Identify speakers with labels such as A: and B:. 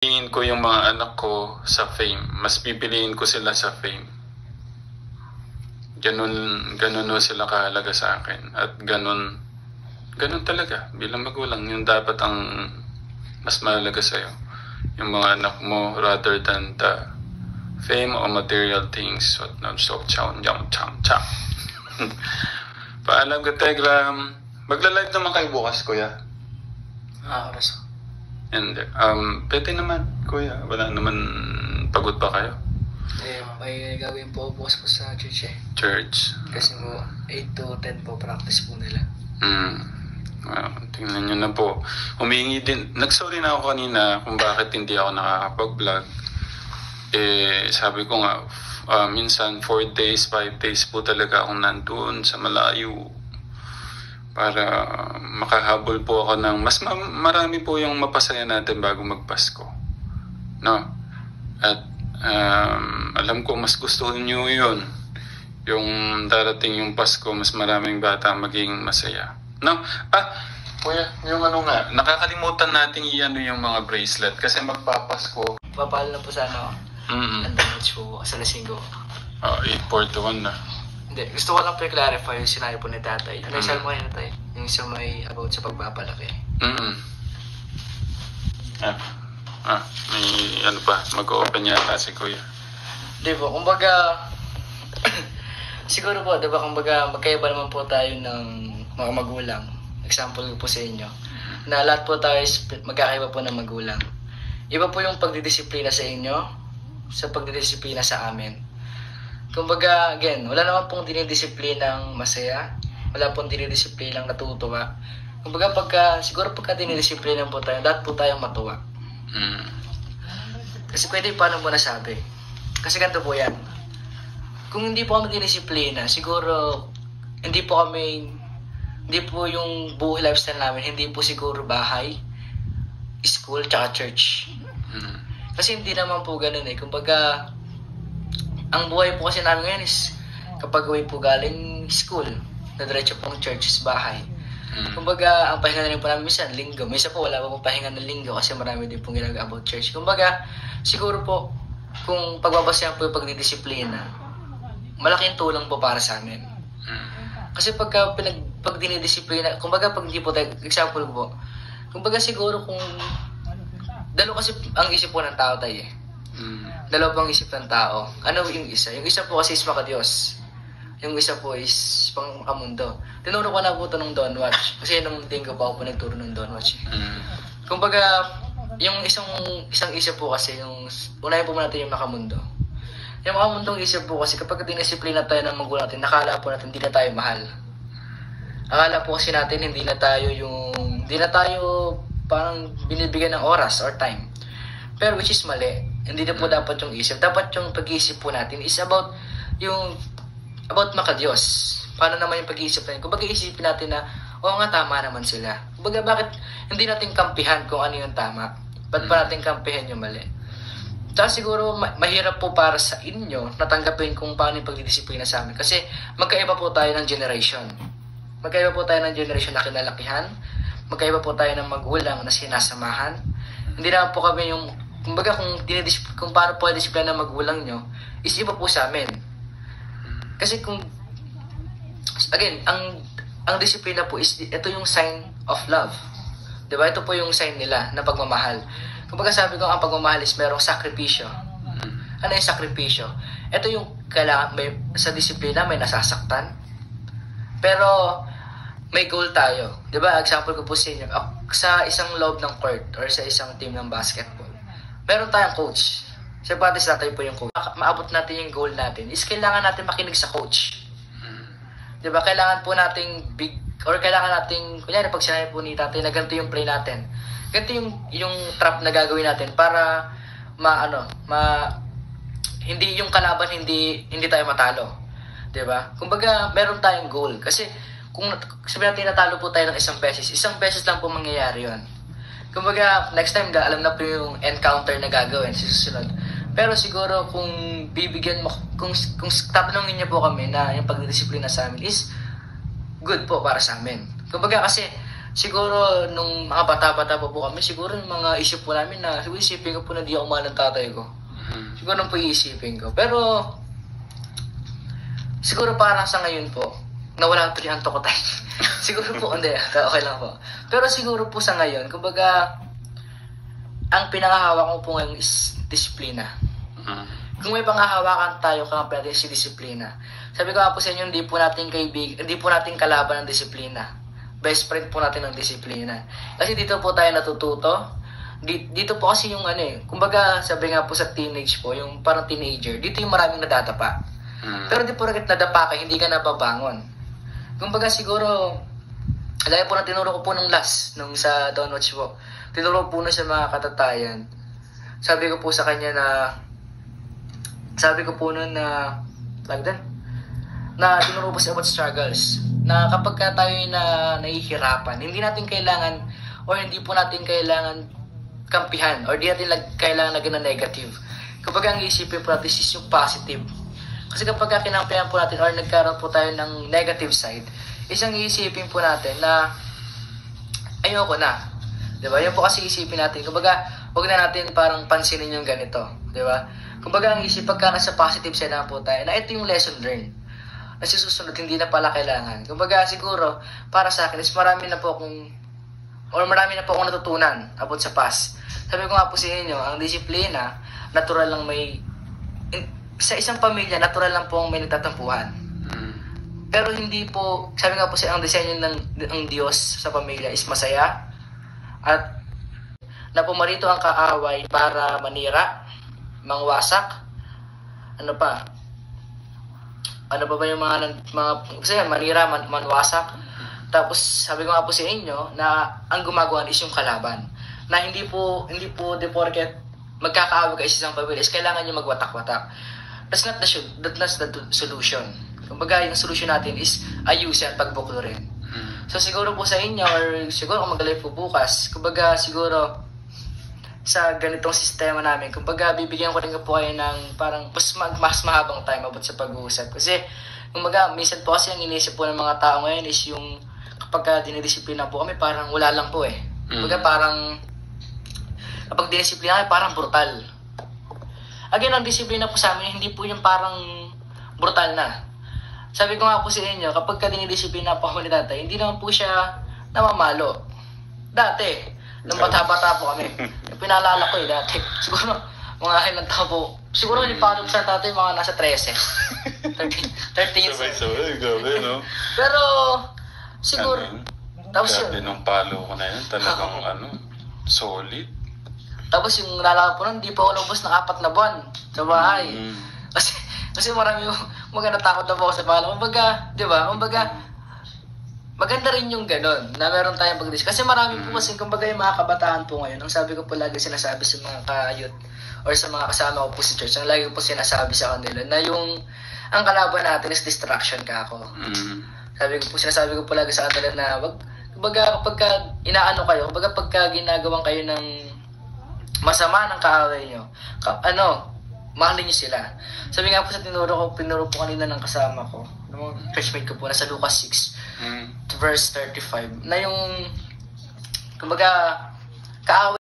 A: pipiliin ko yung mga anak ko sa fame. Mas pipiliin ko sila sa fame. Ganun no sila kahalaga sa akin. At ganun talaga. Bilang magulang, yung dapat ang mas mahalaga sa'yo. Yung mga anak mo rather than the fame or material things. Paalam ka, Telegram. Magla-live naman kayo bukas, kuya.
B: Oras.
A: Hindi. Pwede naman, kuya. Wala naman, pagod pa kayo?
B: May gawin po bukas po sa church eh.
A: Church.
B: Kasi po, 8 to 10 po practice po nila.
A: Tingnan nyo na po. Humingi din. Nagsorry na ako kanina kung bakit hindi ako nakakapag-vlog. Sabi ko nga, minsan 4 days, 5 days po talaga akong nandun sa malayo. Para makahabol po ako ng mas marami po yung mapasaya natin bago magpasko. No? At alam ko mas gusto niyo yun. Yung darating yung Pasko, mas maraming bata maging masaya. No? Kuya, yung ano nga, nakakalimutan natin i-ano yung mga bracelet kasi magpapasko.
B: Papahal na po sa ano, ang damage po sa Lasinggo.
A: 8:41 na.
B: Hindi, gusto ko lang po i-clarify yung sinabi po ni tatay. Ano yung sabi mo ngayon na tayo? Yung isa may about sa pagpapalaki.
A: May ano pa, mag-open yata si kuya.
B: Di po, kumbaga, siguro po, di ba, kumbaga, magkaiba naman po tayo ng mga magulang. Example po sa inyo, na lahat po tayo magkakaiba po ng magulang. Iba po yung pagdidisiplina sa inyo, sa pagdidisiplina sa amin. Kumbaga, again, wala naman pong dinidisiplinang masaya, wala pong dinidisiplinang natutuwa. Kumbaga, siguro pagka dinidisiplina po tayo, dapat po tayong matuwa. Kasi pwede paano mo nasabi? Kasi ganito po yan. Kung hindi po kami dinidisiplina, siguro, hindi po yung buhay lifestyle namin, hindi po siguro bahay, school, tsaka church. Kasi hindi naman po ganun eh. Kumbaga, ang buhay po kasi namin ngayon is kapag uwi po galing school, na diretso pong church is bahay. Kumbaga, ang pahinga na rin po namin minsan, linggo. Minsan po wala pa pong pahinga ng linggo kasi marami din pong ginagawa about church. Kumbaga, siguro po, kung pagbabasayan po yung pagdidisiplina, malaking tulong po para sa amin. Kasi pag dinidisiplina, kumbaga pag hindi po tayo, example po, kumbaga siguro kung, dalawa kasi ang isip po ng tao tayo eh. Dalawa pang isip ng tao. Ano yung isa? Yung isa po kasi is maka-Diyos. Yung isa po is pang-kamundo. Tinuro ko na po ito ng Don't Watch. Kasi nung linggo pa ako po nagturo ng Don't Watch. Kumbaga, yung isang isip po kasi, yung unahin po natin yung makamundo. Yung makamundong isip po kasi kapag dinisiplina tayo ng magulang natin, nakala po natin hindi na tayo mahal. Akala po kasi natin hindi na tayo parang binibigyan ng oras or time. Pero which is mali. Hindi na po dapat yung isip. Dapat yung pag-iisip po natin is about maka-Diyos. Paano naman yung pag-iisip natin? Kung pag-iisipin natin na, oo nga, tama naman sila. Kumbaga, bakit hindi natin kampihan kung ano yung tama? Ba't pa natin kampihan yung mali? Tsaka siguro, mahirap po para sa inyo natanggapin kung paano yung pagdidisiplina sa amin. Kasi magkaiba po tayo ng generation. Magkaiba po tayo ng generation na kinalakihan. Magkaiba po tayo ng magulang na sinasamahan. Hindi naman po kami yung, kumbaga kung paano po disiplina ng magulang nyo, is iba po sa amin. Kasi again, ang disiplina po is, ito yung sign of love. Diba? Ito po yung sign nila na pagmamahal. Kumbaga sabi ko, ang pagmamahal is merong sakripisyo. Ano yung sakripisyo? Ito yung kailangan, sa disiplina may nasasaktan. Pero, may goal tayo. Diba? Example ko po sa inyo, sa isang loob ng court or sa isang team ng basketball, meron tayong coach. Sa practice natin po yung coach. Maabot natin yung goal natin is kailangan natin makinig sa coach. Diba? Kailangan po nating kailangan nating, kunyari pag sinabi po ni tatay na ganito yung play natin. Ganito yung trap na gagawin natin para hindi yung kalaban hindi tayo matalo. Diba? Kumbaga, meron tayong goal. Kasi, kung sabihin natin natalo po tayo ng isang beses lang po mangyayari yun. Kumbaga, next time, alam na po yung encounter na gagawin sa susunod. Pero siguro, kung tatanungin niyo po kami na yung pagdidisiplina sa amin is good po para sa amin. Kumbaga kasi, siguro nung mga bata-bata pa po kami, siguro yung mga isip po namin na, siguro isipin ko po na di ako mahal ng tatay ko. Siguro nung po iisipin ko. Pero, siguro parang sa ngayon po, nawala po yung antok ko tayo. Siguro po, hindi, okay lang po. Pero siguro po sa ngayon, kumbaga, ang pinangahawak ko po ngayon is disiplina. Kung may panghahawakan tayo, kaya natin si disiplina. Sabi ko nga po sa inyo, hindi po natin kalaban ng disiplina. Best friend po natin ng disiplina. Kasi dito po tayo natututo. Dito po kasi yung kumbaga sabi nga po sa teenage po, yung parang teenager, dito yung maraming nadadapa. Pero di po rin nadapa ka, hindi ka nababangon. Kumbaga siguro, lagi po na tinuro ko po nung last, nung sa Downwatch po. Tinuro po na sa mga katatayan. Sabi ko po sa kanya na, sabi ko po nun na, na tinuro po sa about struggles. Na kapag ka tayo na nahihirapan, hindi natin kailangan, or hindi po natin kailangan kampihan, or di natin kailangan na gano'n negative. Kapag ang isipin po natin is yung positive. Kasi kapag kinampihan po natin, or nagkaroon po tayo ng negative side, isang iisipin po natin na, ayoko na. Diba? Yan po kasi isipin natin. Kumbaga, huwag na natin parang pansinin yung ganito. Diba? Kumbaga, ang isip pagka nasa positive side na po tayo, na ito yung lesson learned. Kasi susunod, hindi na pala kailangan. Kumbaga, siguro, para sa akin, is marami na po akong natutunan about sa past. Sabi ko nga po sa inyo, ang disiplina, natural lang sa isang pamilya, natural lang po ang may nagtatampuhan. Pero hindi po, sabi nga po sa ang disenyo ng Diyos sa pamilya is masaya, at na pumarito ang kaaway para manira, mangwasak, ano ba yung mga kasi manira, manwasak. Tapos sabi ko nga po sa inyo na ang gumagawa is yung kalaban. Na hindi po de porket magkakaaway kayo sa isang pamilya is kailangan nyo magwatak-watak. That's not the solution. Kumbaga yung solution natin is ayusin at pagbuklurin. So siguro po sa inyo, or siguro kung magaling po bukas, kumbaga siguro sa ganitong sistema namin, kumbaga bibigyan ko rin po kayo ng parang mas mahabang time about sa pag-uusap. Kasi kumbaga minsan po kasi ang inisip po ng mga tao ngayon is yung kapag dinidisiplina po kami, parang wala lang po eh. Kumbaga parang kapag dinisiplina kami, parang brutal. Again, ang disiplina po sa amin, hindi po yung parang brutal na. Sabi ko nga po sa inyo, kapag dinidisiplina po ako ni tatay, hindi naman po siya namamalo. Dati, nung bata-bata po kami, pinaalala ko dati. Siguro, mga ilang taon po. Siguro, hindi pa ako sa tatay, mga nasa 13. 13 years.
A: Sabay-sabay, gabi, no?
B: Pero, siguro, tapos
A: grabe nung palo ko na yun, talagang solid.
B: Tapos yung nalala po nun, hindi pa ako lumabas ng 4 na buwan sa bahay. Kasi marami yung natakot na po ako sa palo. Kumbaga, di ba? Kumbaga, maganda rin yung gano'n, na meron tayong pag-discuss. Kasi marami po kasi, kumbaga yung mga kabataan po ngayon, ang sabi ko po lagi sinasabi sa mga ka-youth, or sa mga kasama ko po sa church, ang lagi ko po sinasabi sa kanila, na ang kalaban natin is distraction ka ako. Sinasabi ko po lagi sa kanila na, kumbaga pagka inaano kayo, kumbaga pagka ginagawang kayo ng masama ng kaaway nyo, mahalin nyo sila. Sabi nga po sa pinuro po kanina ng kasama ko, ng churchmate ko po, nasa Lucas 6, verse 35, na yung, kumbaga, kaaway